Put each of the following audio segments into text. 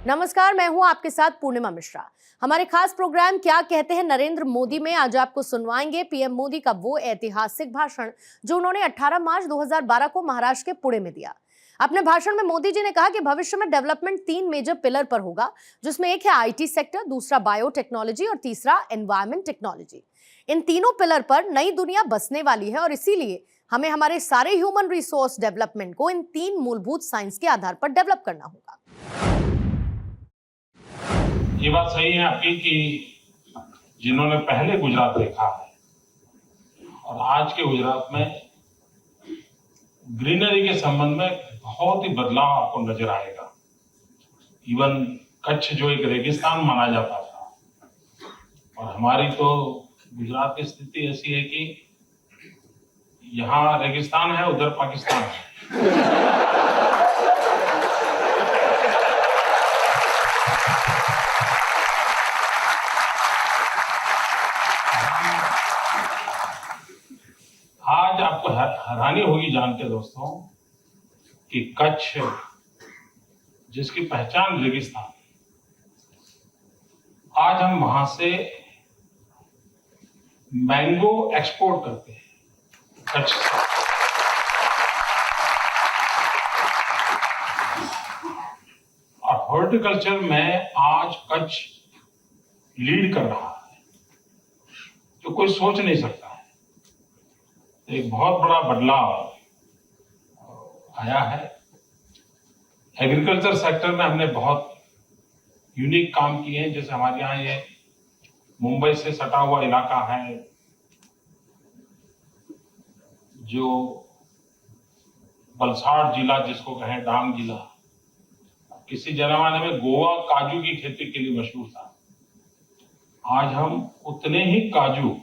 नमस्कार, मैं हूं आपके साथ पूर्णिमा मिश्रा। हमारे खास प्रोग्राम क्या कहते हैं नरेंद्र मोदी में आज आपको सुनवाएंगे पीएम मोदी का वो ऐतिहासिक भाषण जो उन्होंने 18 मार्च 2012 को महाराष्ट्र के पुणे में दिया। अपने भाषण में मोदी जी ने कहा कि भविष्य में डेवलपमेंट 3 मेजर पिलर पर होगा, जिसमें एक है आईटी सेक्टर, दूसरा बायोटेक्नोलॉजी और तीसरा एनवायरमेंट टेक्नोलॉजी। इन तीनों पिलर पर नई दुनिया बसने वाली है और इसीलिए हमें हमारे सारे ह्यूमन रिसोर्स डेवलपमेंट को इन 3 मूलभूत साइंस के आधार पर डेवलप करना होगा। ये बात सही है आपकी कि जिन्होंने पहले गुजरात देखा है और आज के गुजरात में ग्रीनरी के संबंध में बहुत ही बदलाव आपको नजर आएगा। इवन कच्छ जो एक रेगिस्तान माना जाता था और हमारी तो गुजरात की स्थिति ऐसी है कि यहाँ रेगिस्तान है, उधर पाकिस्तान है। आज आपको हैरानी होगी जान के दोस्तों कि कच्छ जिसकी पहचान रेगिस्तान, आज हम वहां से मैंगो एक्सपोर्ट करते हैं कच्छ से। और हॉर्टिकल्चर में आज कच्छ लीड कर रहा है, जो कोई सोच नहीं सकता। एक बहुत बड़ा बदलाव आया है। एग्रीकल्चर सेक्टर में हमने बहुत यूनिक काम किए हैं। जैसे हमारे यहाँ ये मुंबई से सटा हुआ इलाका है जो वलसाड़ जिला जिसको कहें, डांग जिला, किसी जमाने में गोवा काजू की खेती के लिए मशहूर था। आज हम उतने ही काजू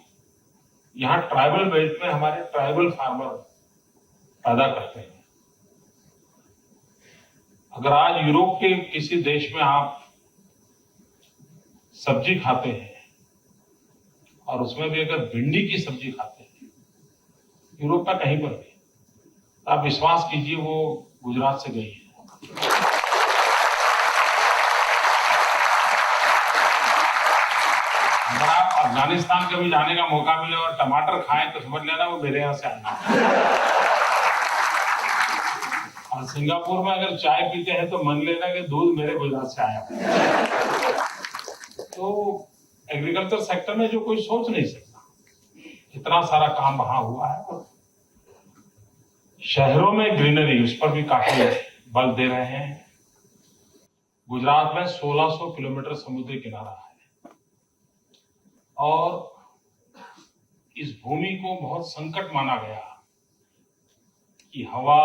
यहाँ ट्राइबल बेल्ट में हमारे ट्राइबल फार्मर पैदा करते हैं। अगर आज यूरोप के किसी देश में आप सब्जी खाते हैं और उसमें भी अगर भिंडी की सब्जी खाते हैं, यूरोप का कहीं पर भी, तो आप विश्वास कीजिए वो गुजरात से गई है। अगर आप अफगानिस्तान कभी जाने का मौका मिले और टमाटर खाएं तो समझ लेना वो मेरे यहाँ से आना है। और सिंगापुर में अगर चाय पीते हैं तो मन लेना कि दूध मेरे गुजरात से आया है। तो एग्रीकल्चर सेक्टर में जो कोई सोच नहीं सकता, इतना सारा काम वहां हुआ है। शहरों में ग्रीनरी, उस पर भी काफी बल दे रहे हैं। गुजरात में 1600 किलोमीटर समुद्री किनारा है और इस भूमि को बहुत संकट माना गया कि हवा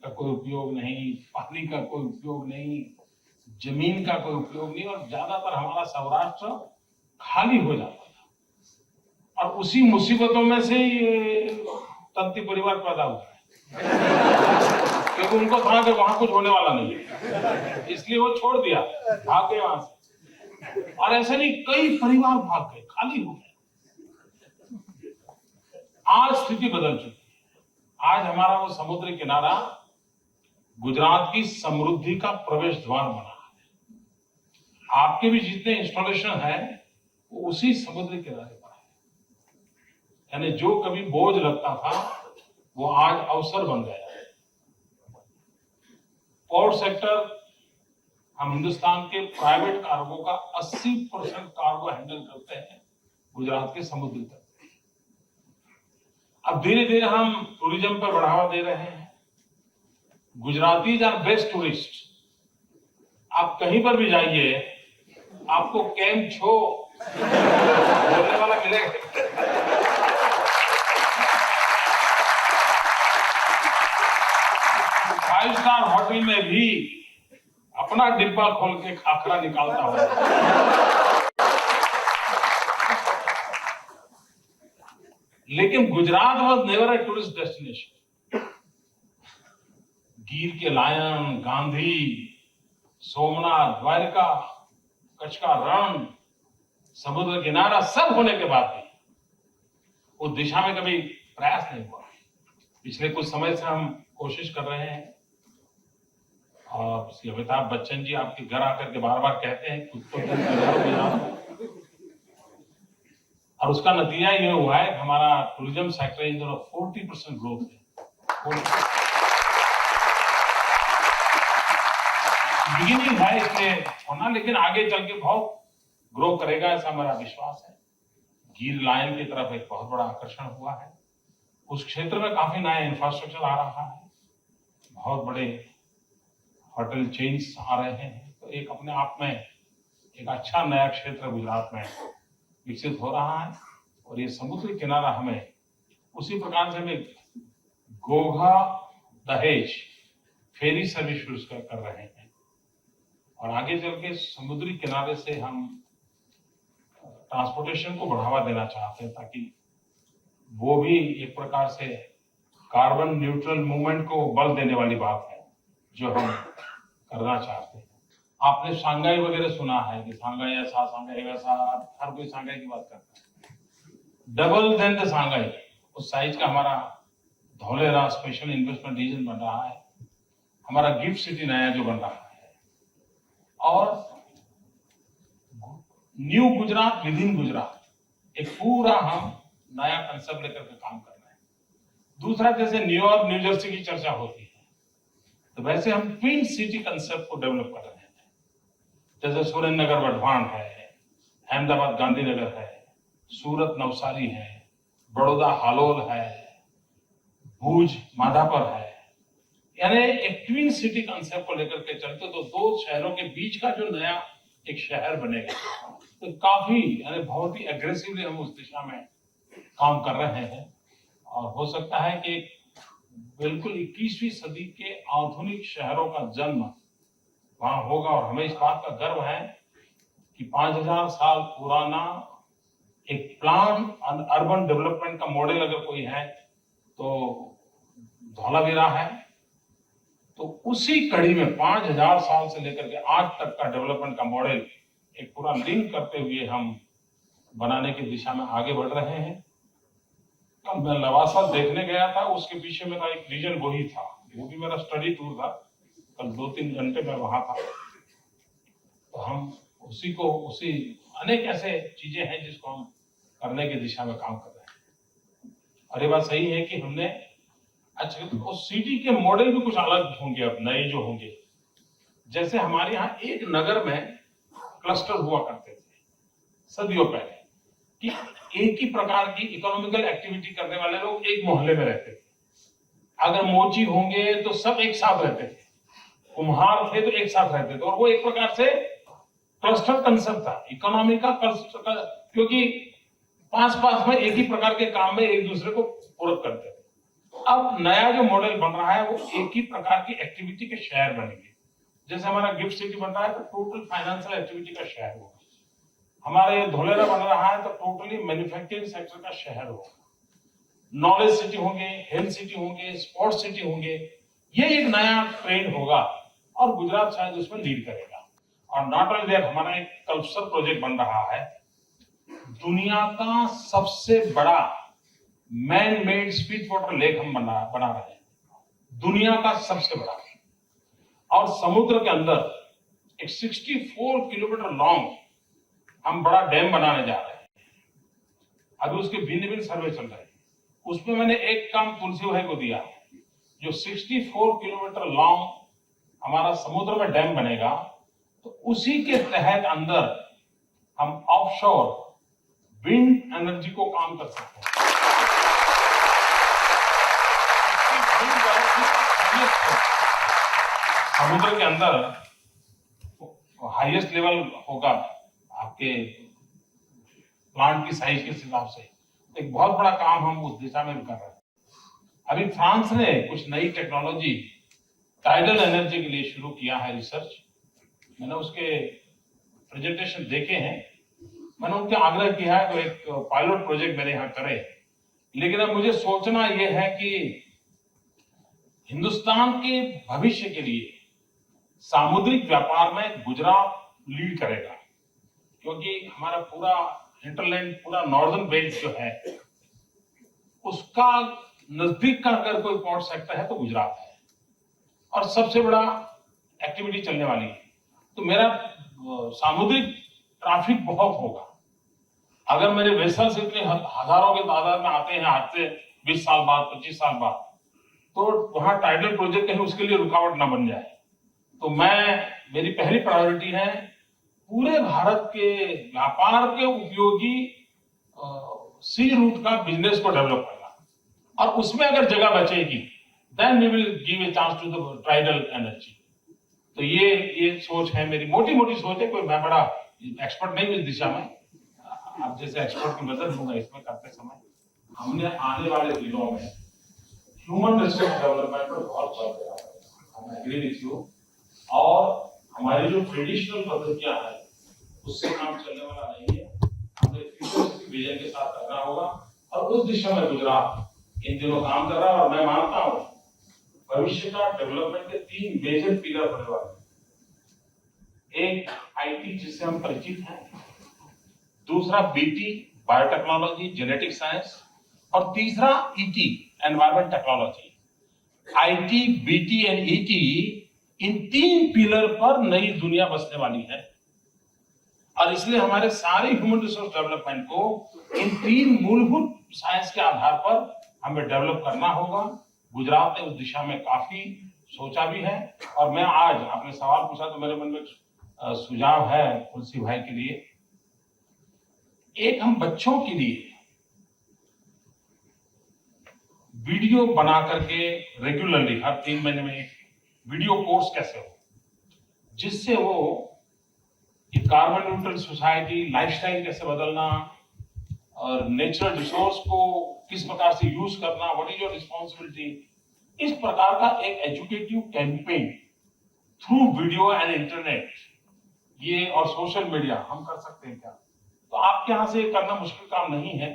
का कोई उपयोग नहीं, पानी का कोई उपयोग नहीं, जमीन का कोई उपयोग नहीं, और ज्यादातर हमारा सौराष्ट्र खाली हो जाता था। और उसी मुसीबतों में से तंती परिवार पैदा हुआ है क्योंकि उनको था कि वहां कुछ होने वाला नहीं है, इसलिए वो छोड़ दिया, भाग गए वहां से। और ऐसे नहीं, कई परिवार भाग गए, खाली हो गए। आज स्थिति बदल चुकी है। आज हमारा वो समुद्री किनारा गुजरात की समृद्धि का प्रवेश द्वार बना है। आपके भी जितने इंस्टॉलेशन है वो उसी समुद्री किनारे पर है। यानी जो कभी बोझ लगता था वो आज अवसर बन गया है। पोर्ट सेक्टर, हम हिंदुस्तान के प्राइवेट कार्गो का 80% कार्गो हैंडल करते हैं गुजरात के समुद्री तट। अब धीरे धीरे हम टूरिज्म पर बढ़ावा दे रहे हैं। Gujaratis are best tourist. आप कहीं पर भी जाइए, आपको केम छो बोलने वाला मिलेगा। 5 स्टार होटल में भी अपना डिब्बा खोल के खाखरा निकालता होगा। लेकिन Gujarat was never a tourist destination. गिर के लायन, गांधी, सोमनाथ, द्वारका, कच्छ का रण, समुद्र किनारा सब होने के बाद भी उस दिशा में कभी प्रयास नहीं हुआ। पिछले कुछ समय से हम कोशिश कर रहे हैं और श्री अमिताभ बच्चन जी आपके घर आकर के बार बार कहते हैं कुछ तो दिन तैयार हो जाओ, और उसका नतीजा ये हुआ है कि हमारा टूरिज्म सेक्टर इन दोनों 40% ग्रोथ है। बिगिनिंग है इसलिए होना, लेकिन आगे चल के बहुत ग्रो करेगा ऐसा मेरा विश्वास है। गिर लायन की तरफ एक बहुत बड़ा आकर्षण हुआ है। उस क्षेत्र में काफी नया इंफ्रास्ट्रक्चर आ रहा है, बहुत बड़े होटल चेन्स आ रहे हैं, तो एक अपने आप में एक अच्छा नया क्षेत्र गुजरात में विकसित हो रहा है। और ये समुद्री किनारा हमें उसी प्रकार से हमें गोघा दहेज फेरी सर्विस शुरू कर रहे हैं, और आगे चल के समुद्री किनारे से हम ट्रांसपोर्टेशन को बढ़ावा देना चाहते हैं, ताकि वो भी एक प्रकार से कार्बन न्यूट्रल मूवमेंट को बल देने वाली बात है जो हम करना चाहते हैं। आपने शांघाई वगैरह सुना है कि शांघाई ऐसा शांघाई वैसा, हर कोई शांघाई की बात करता है। डबल देन द शांघाई, उस साइज का हमारा धौलेरा स्पेशल इन्वेस्टमेंट रीजन बन रहा है, हमारा गिफ्ट सिटी नया जो बन रहा है, और new Gujarat with in Gujarat, एक पूरा हम नया कंसेप्ट लेकर के काम कर रहे हैं। दूसरा, जैसे न्यूयॉर्क न्यू जर्सी की चर्चा होती है, तो वैसे हम ट्विन सिटी कंसेप्ट को डेवलप कर रहे हैं। जैसे सुरेंद्रनगर वढवान है, अहमदाबाद गांधीनगर है, सूरत नवसारी है, बड़ौदा हालोल है, भुज माधापर है, यानी एक ट्विन सिटी कंसेप्ट को लेकर के चलते तो दो शहरों के बीच का जो नया एक शहर बनेगा, तो काफी यानी बहुत ही एग्रेसिवली हम उस दिशा में काम कर रहे हैं। और हो सकता है कि बिल्कुल 21वीं सदी के आधुनिक शहरों का जन्म वहां होगा, और हमें इस बात का गर्व है कि 5000 साल पुराना एक प्लान अर्बन डेवलपमेंट का मॉडल अगर कोई है तो धौलावीरा है। तो उसी कड़ी में 5000 साल से लेकर के आज तक का डेवलपमेंट का मॉडल एक पूरा लिंक करते हुए हम बनाने की दिशा में आगे बढ़ रहे हैं। कल मैं लवासा देखने गया था, उसके पीछे मेरा एक रीजन वही था, वो भी मेरा स्टडी टूर था। कल 2-3 घंटे में वहां था, तो हम उसी अनेक ऐसे चीजें हैं जिसको हम करने की दिशा में काम कर रहे हैं। और ये बात सही है कि हमने अच्छा, तो सिटी के मॉडल भी कुछ अलग होंगे, अब नए जो होंगे। जैसे हमारे यहाँ एक नगर में क्लस्टर हुआ करते थे सदियों पहले, कि एक ही प्रकार की इकोनॉमिकल एक्टिविटी करने वाले लोग एक मोहल्ले में रहते थे। अगर मोची होंगे तो सब एक साथ रहते थे, कुम्हार थे तो एक साथ रहते थे, और वो एक प्रकार से क्लस्टर कंसेप्ट था इकोनॉमी का क्लस्टर का, क्योंकि पास पास में एक ही प्रकार के काम में एक दूसरे को पूरक करते थे। अब नया जो मॉडल बन रहा है वो एक ही प्रकार की एक्टिविटी के शहर बनेंगे। जैसे हमारा गिफ्ट सिटी बन रहा है तो टोटल फाइनेंशियल एक्टिविटी का शहर होगा, हमारे धोलेरा बन रहा है तो टोटली मैन्युफैक्चरिंग सेक्टर का शहर होगा, नॉलेज सिटी होंगे, हेल्थ सिटी होंगे, स्पोर्ट्स सिटी होंगे। ये एक नया ट्रेंड होगा और गुजरात शायद उसमें लीड करेगा। और नॉट ओनली दैट, हमारा एक कल्चरल प्रोजेक्ट बन रहा है, दुनिया का सबसे बड़ा man made speed water lake हम बना रहे हैं, दुनिया का सबसे बड़ा, और समुद्र के अंदर एक 64 किलोमीटर लॉन्ग हम बड़ा डैम बनाने जा रहे हैं। अभी उसके भिन्न सर्वे चल रहे हैं। उसमें मैंने एक काम तुलसी भाई को दिया, जो 64 किलोमीटर लॉन्ग हमारा समुद्र में डैम बनेगा, तो उसी के तहत अंदर हम ऑफशोर विंड एनर्जी को काम कर सकते हैं। समुद्र के अंदर हाईएस्ट लेवल होगा आपके प्लांट की साइज के हिसाब से। एक बहुत बड़ा काम हम उस दिशा में भी कर रहे हैं। अभी फ्रांस ने कुछ नई टेक्नोलॉजी टाइडल एनर्जी के लिए शुरू किया है रिसर्च। मैंने उसके प्रेजेंटेशन देखे हैं, मैंने उनके आग्रह किया है तो एक पायलट प्रोजेक्ट मेरे यहाँ करे। लेकिन अब मुझे सोचना यह है कि हिंदुस्तान के भविष्य के लिए सामुद्रिक व्यापार में गुजरात लीड करेगा, क्योंकि हमारा पूरा हिंटरलैंड, पूरा नॉर्दर्न बेल्ट जो है, उसका नजदीक का अगर कोई पोर्ट सेक्टर है तो गुजरात है। और सबसे बड़ा एक्टिविटी चलने वाली है। तो मेरा सामुद्रिक ट्रैफिक बहुत होगा। अगर मेरे वेसल्स इतने हजारों के तादाद में आते हैं आज से 20 साल बाद, 25 साल बाद, तो वहां टाइडल प्रोजेक्ट कहीं उसके लिए रुकावट ना बन जाए। तो मेरी पहली प्रायोरिटी है पूरे भारत के व्यापार के उपयोगी सी रूट का बिजनेस को डेवलप करना, और उसमें अगर जगह बचेगी then we will give a chance to the tidal energy. तो ये सोच है मेरी, मोटी मोटी सोच है, कोई मैं बड़ा एक्सपर्ट नहीं हूं इस दिशा में। आप जैसे एक्सपर्ट की मदद लूंगा इसमें करते समय। हमने आने वाले दिनों में ह्यूमन रिसोर्स डेवलपमेंट पर बहुत जोर देना पड़ेगा, हम एग्री विथ यू। और हमारी जो ट्रेडिशनल पद्धतियां हैं उससे काम चलने वाला नहीं है, हमें फ्यूचरिस्टिक विजन के साथ करना होगा, और उस दिशा में गुजरात इन दिनों काम कर रहा है। और मैं मानता हूं भविष्य का डेवलपमेंट के 3 मेजर पिलर होने वाले। एक आईटी जिससे हम परिचित हैं, दूसरा बीटी बायोटेक्नोलॉजी जेनेटिक साइंस, और तीसरा ET environment technology. IT, BT and ET, in 3 pillar पर नई दुनिया बसने वाली है, और इसलिए हमारे सारे ह्यूमन रिसोर्स डेवलपमेंट को इन 3 मूलभूत साइंस के आधार पर हमें डेवलप करना होगा। गुजरात ने उस दिशा में काफी सोचा भी है, और मैं आज आपने सवाल पूछा तो मेरे मन में सुझाव है तुलसी भाई के लिए। एक हम बच्चों के लिए वीडियो बना करके रेगुलरली हर 3 महीने में वीडियो कोर्स कैसे हो, जिससे वो ये कार्बन न्यूट्रल सोसाइटी, लाइफस्टाइल कैसे बदलना, और नेचुरल रिसोर्स को किस प्रकार से यूज करना, व्हाट इज योर रिस्पॉन्सिबिलिटी, इस प्रकार का एक educative campaign through video and internet, ये और सोशल मीडिया हम कर सकते हैं क्या? तो आपके यहाँ से ये करना मुश्किल काम नहीं है।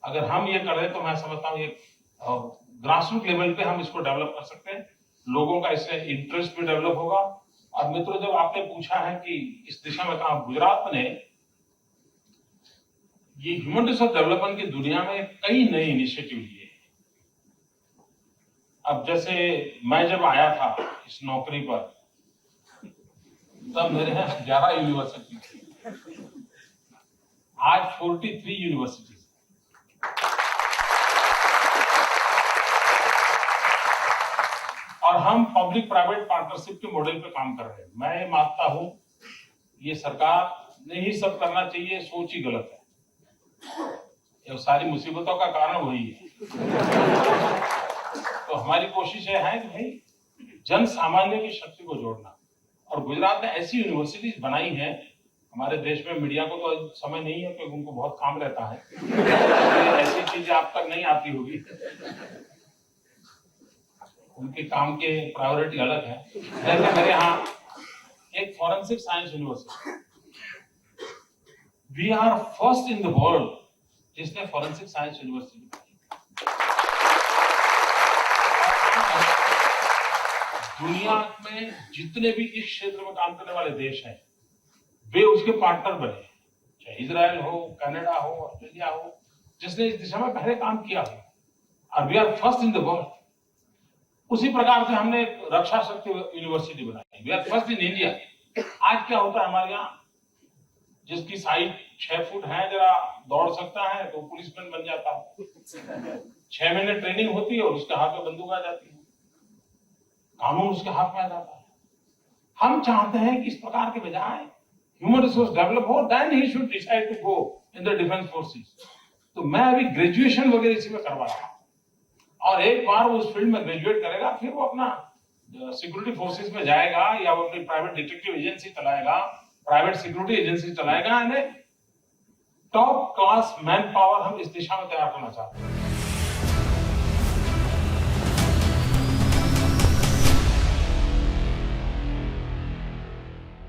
अगर हम ये करें तो मैं समझता हूँ ये ग्रासरूट लेवल पे हम इसको डेवलप कर सकते हैं, लोगों का इससे इंटरेस्ट भी डेवलप होगा। और मित्रों, जब आपने पूछा है कि इस दिशा में कहा, गुजरात ने ये ह्यूमन रिसोर्स डेवलपमेंट की दुनिया में कई नए इनिशिएटिव लिए। अब जैसे मैं जब आया था इस नौकरी पर, तब मेरे यहाँ 11 यूनिवर्सिटी थी, आज 43 यूनिवर्सिटीज। और हम पब्लिक प्राइवेट पार्टनरशिप के मॉडल पे काम कर रहे हैं। मैं मानता हूं ये सरकार ने ही सब करना चाहिए, सोच ही गलत है। ये सारी मुसीबतों का कारण वही है। तो हमारी कोशिश ये है कि भाई जन सामान्य की शक्ति को जोड़ना, और गुजरात ने ऐसी यूनिवर्सिटीज बनाई है। हमारे देश में मीडिया को तो समय नहीं है क्योंकि उनको बहुत काम रहता है, ऐसी चीजें आप तक नहीं आती होगी, उनके काम के प्रायोरिटी अलग है। जैसे मेरे यहाँ एक forensic science university, we are first in the world जिसने फॉरेंसिक साइंस यूनिवर्सिटी बनाई। दुनिया में जितने भी इस क्षेत्र में काम करने वाले देश हैं वे उसके पार्टनर बने, चाहे इजराइल हो, कनाडा हो, ऑस्ट्रेलिया हो, जिसने इस दिशा में पहले काम किया हो, और we are first in the world. उसी प्रकार से हमने एक रक्षा शक्ति यूनिवर्सिटी बनाई, we are first in India. आज क्या होता है हमारे यहाँ, जिसकी साइज 6 फुट है, जरा दौड़ सकता है तो पुलिसमैन बन जाता है। 6 महीने ट्रेनिंग होती है और उसके हाथ में बंदूक आ जाती है, कानून उसके हाथ में आ जाता है। हम चाहते हैं कि इस प्रकार के बजाय ह्यूमन रिसोर्स डेवलप हो, then he should decide to go in the defence forces. तो मैं अभी ग्रेजुएशन वगैरह इसी में करवा रहा हूं, और एक बार वो उस फील्ड में ग्रेजुएट करेगा, फिर वो अपना सिक्योरिटी फोर्सेस में जाएगा, या वो अपनी प्राइवेट डिटेक्टिव एजेंसी चलाएगा, प्राइवेट सिक्योरिटी एजेंसी चलाएगा। टॉप क्लास मैन पावर हम इस दिशा में तैयार करना चाहते हैं।